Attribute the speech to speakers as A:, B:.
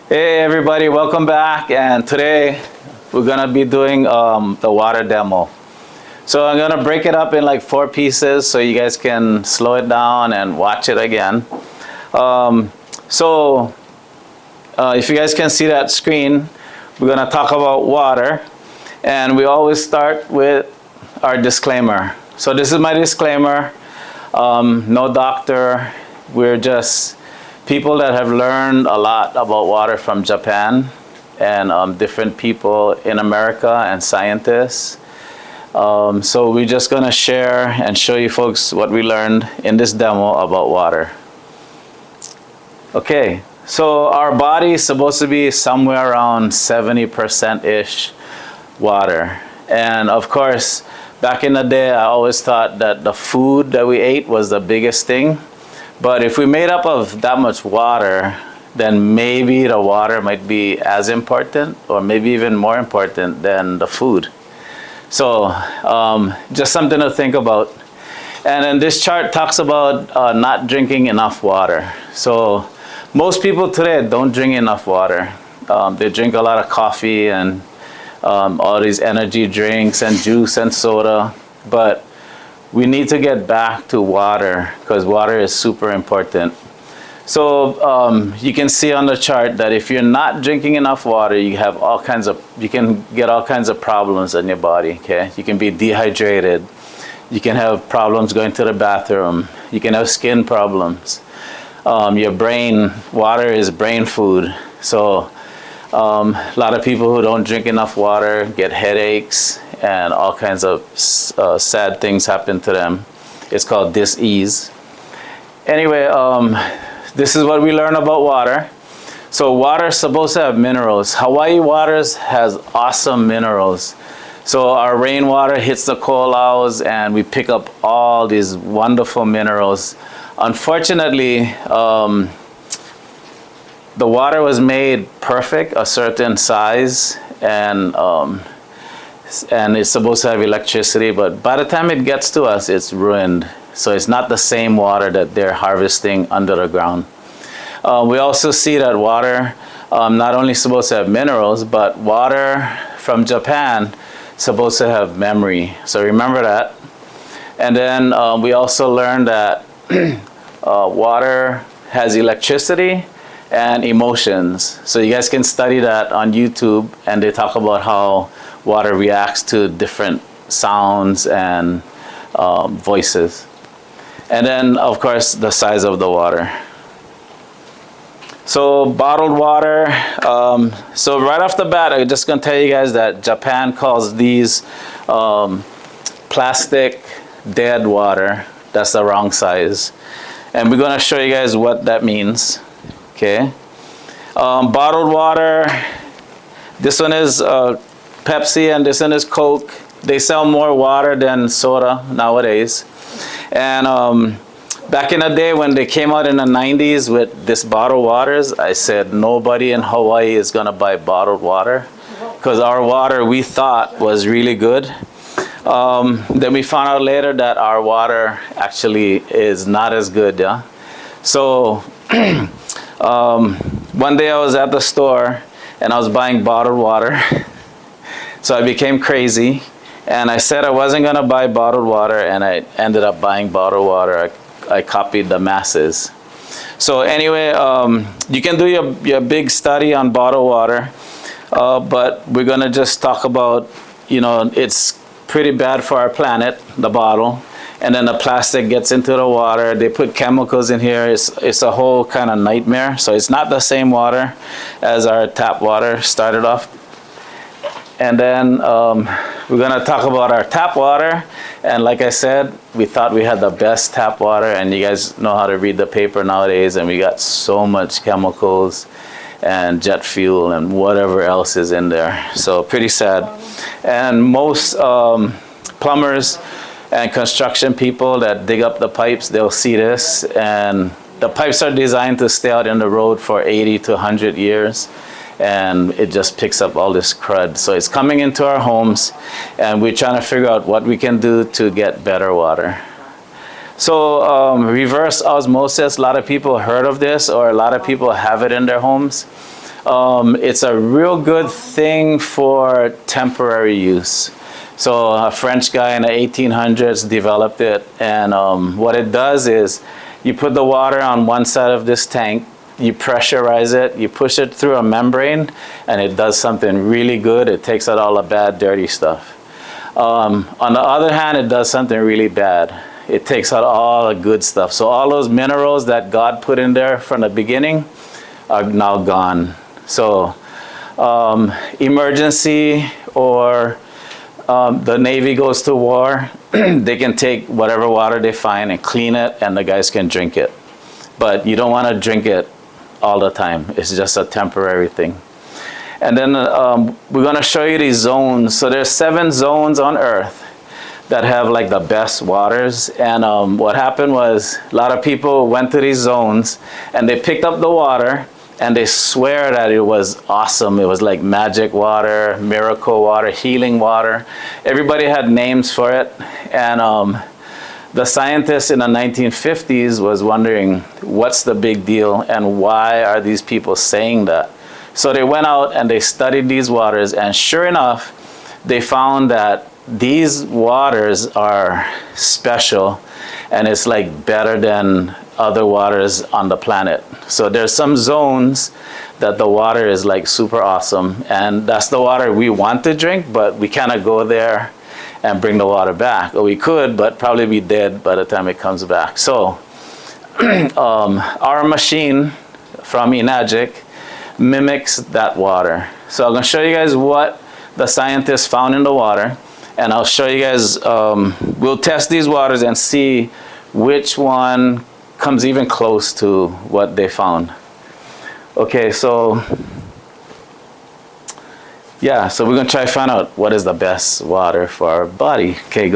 A: Hey everybody, welcome back. And today we're gonna be doing the water demo. So I'm gonna break it up in like 4 pieces so you guys can slow it down and watch it again. If you guys can see that screen, we're gonna talk about water, and we always start with our disclaimer. So this is my disclaimer. No doctor. We're just people that have learned a lot about water from Japan and different people in America and scientists. So we're just gonna share and show you folks what we learned in this demo about water. Okay, so our body is supposed to be somewhere around 70%-ish water. And of course, back in the day, I always thought that the food that we ate was the biggest thing. But if we made up of that much water, then maybe the water might be as important or maybe even more important than the food. So just something to think about. And then this chart talks about not drinking enough water. So most people today don't drink enough water. They drink a lot of coffee and all these energy drinks and juice and soda. But we need to get back to water because water is super important. So you can see on the chart that if you're not drinking enough water, you can get all kinds of problems in your body. Okay, you can be dehydrated. You can have problems going to the bathroom. You can have skin problems. Your brain, water is brain food. So a lot of people who don't drink enough water get headaches and all kinds of sad things happen to them. It's called dis-ease. Anyway, this is what we learn about water. So water is supposed to have minerals. Hawaii waters has awesome minerals. So our rainwater hits the coals and we pick up all these wonderful minerals. Unfortunately, the water was made perfect, a certain size, and it's supposed to have electricity, but by the time it gets to us, it's ruined. So it's not the same water that they're harvesting under the ground. We also see that water not only supposed to have minerals, but water from Japan supposed to have memory. So remember that. And then we also learned that water has electricity and emotions. So you guys can study that on YouTube, and they talk about how water reacts to different sounds and voices. And then, of course, the size of the water. So bottled water. So right off the bat, I'm just going to tell you guys that Japan calls these plastic dead water. That's the wrong size. And we're going to show you guys what that means. Okay. Bottled water. This one is Pepsi and this one is Coke. They sell more water than soda nowadays. And back in the day when they came out in the 90s with this bottled waters, I said nobody in Hawaii is going to buy bottled water because our water we thought was really good. Then we found out later that our water actually is not as good. Yeah. So one day I was at the store and I was buying bottled water. So I became crazy and I said I wasn't going to buy bottled water, and I ended up buying bottled water. I copied the masses. So anyway, you can do your big study on bottled water, but we're going to just talk about, it's pretty bad for our planet, the bottle. And then the plastic gets into the water. They put chemicals in here. It's a whole kind of nightmare. So it's not the same water as our tap water started off. And then we're going to talk about our tap water. And like I said, we thought we had the best tap water. And you guys know how to read the paper nowadays. And we got so much chemicals and jet fuel and whatever else is in there. So pretty sad. And most plumbers and construction people that dig up the pipes, they'll see this. And the pipes are designed to stay out in the road for 80 to 100 years. And it just picks up all this crud. So it's coming into our homes, and we're trying to figure out what we can do to get better water. So reverse osmosis, a lot of people heard of this, or a lot of people have it in their homes. It's a real good thing for temporary use. So a French guy in the 1800s developed it, and what it does is you put the water on one side of this tank, you pressurize it, you push it through a membrane, and it does something really good. It takes out all the bad, dirty stuff. On the other hand, it does something really bad. It takes out all the good stuff. So all those minerals that God put in there from the beginning are now gone. So emergency, or the Navy goes to war, they can take whatever water they find and clean it, and the guys can drink it. But you don't want to drink it all the time. It's just a temporary thing. And then we're going to show you these zones. So there's 7 zones on Earth that have like the best waters. And what happened was a lot of people went to these zones and they picked up the water and they swear that it was awesome. It was like magic water, miracle water, healing water. Everybody had names for it. And the scientists in the 1950s was wondering, what's the big deal and why are these people saying that? So they went out and they studied these waters, and sure enough, they found that these waters are special, and it's like better than other waters on the planet. So there's some zones that the water is like super awesome, and that's the water we want to drink, but we cannot go there and bring the water back. Or we could, but probably be dead by the time it comes back. So our machine from Enagic mimics that water. So I'm going to show you guys what the scientists found in the water, and I'll show you guys, we'll test these waters and see which one comes even close to what they found. Okay, so yeah, so we're going to try to find out what is the best water for our body. Okay, go.